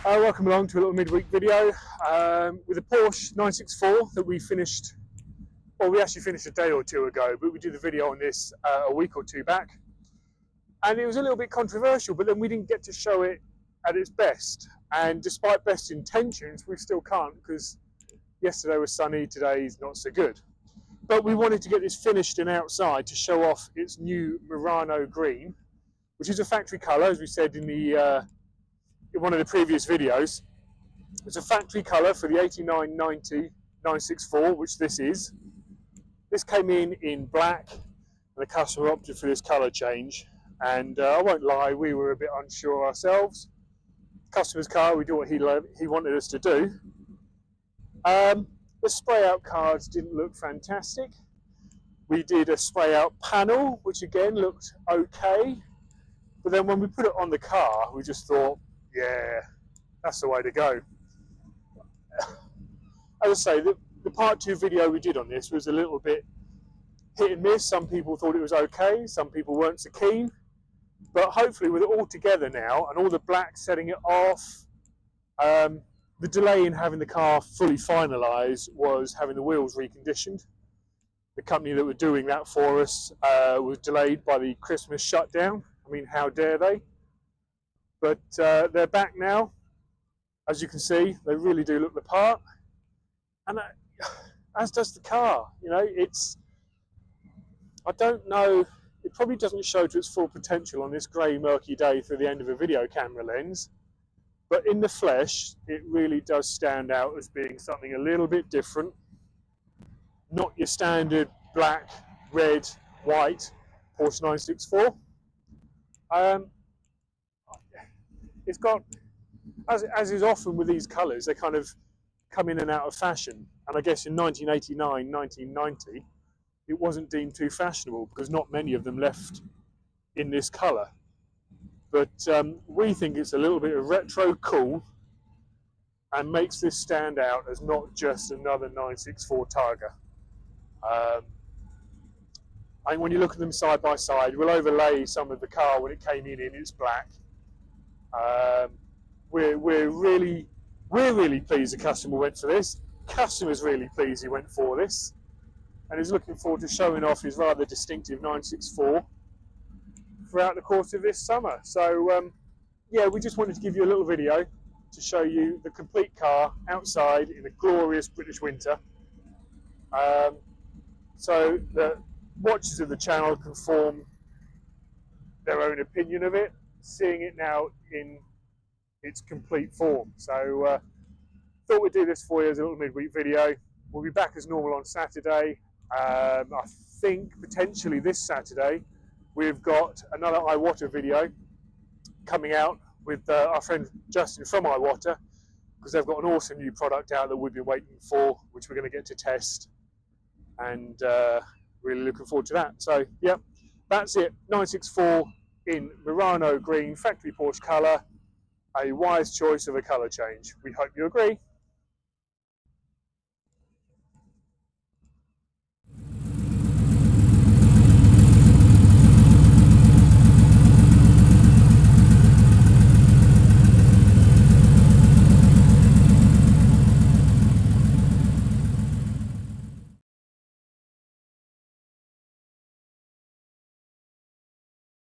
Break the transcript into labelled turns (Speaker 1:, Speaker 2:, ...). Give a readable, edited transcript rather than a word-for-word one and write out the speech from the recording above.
Speaker 1: Welcome along to a little midweek video with a Porsche 964 that we finished. Well, we actually finished a day or two ago, but we did the video on this a week or two back, and it was a little bit controversial, but then we didn't get to show it at its best. And despite best intentions, we still can't, because yesterday was sunny, today's not so good. But we wanted to get this finished and outside to show off its new Murano Green, which is a factory colour, as we said in one of the previous videos. It's a factory colour for the 8990 964, which this is. This came in black, and the customer opted for this colour change. And I won't lie, we were a bit unsure ourselves. Customer's car, we do what he wanted us to do. The spray out cards didn't look fantastic. We did a spray out panel, which again looked okay. But then when we put it on the car, we just thought, yeah, that's the way to go. As I say, the part 2 video we did on this was a little bit hit and miss. Some people thought it was okay, some people weren't so keen. But hopefully with it all together now, and all the black setting it off, the delay in having the car fully finalised was having the wheels reconditioned. The company that were doing that for us was delayed by the Christmas shutdown. I mean, how dare they? But they're back now. As you can see, they really do look the part. And as does the car. You know, I don't know, it probably doesn't show to its full potential on this grey, murky day through the end of a video camera lens. But in the flesh, it really does stand out as being something a little bit different. Not your standard black, red, white Porsche 964. It's got, as is often with these colours, they kind of come in and out of fashion. And I guess in 1989, 1990, it wasn't deemed too fashionable because not many of them left in this colour. But we think it's a little bit of retro cool and makes this stand out as not just another 964 Targa. And when you look at them side by side, we'll overlay some of the car when it came in its black. We're really pleased the customer went for this. Customer's really pleased he went for this, and is looking forward to showing off his rather distinctive 964 throughout the course of this summer. So yeah, we just wanted to give you a little video to show you the complete car outside in a glorious British winter. So the watchers of the channel can form their own opinion of it, seeing it now in its complete form. So thought we'd do this for you as a little midweek video. We'll be back as normal on Saturday. I think potentially this Saturday we've got another iWater video coming out with our friend Justin from iWater, because they've got an awesome new product out that we've been waiting for, which we're going to get to test, and really looking forward to that. So yeah, that's it. 964 in Murano Green, factory Porsche colour. A wise choice of a colour change. We hope you agree.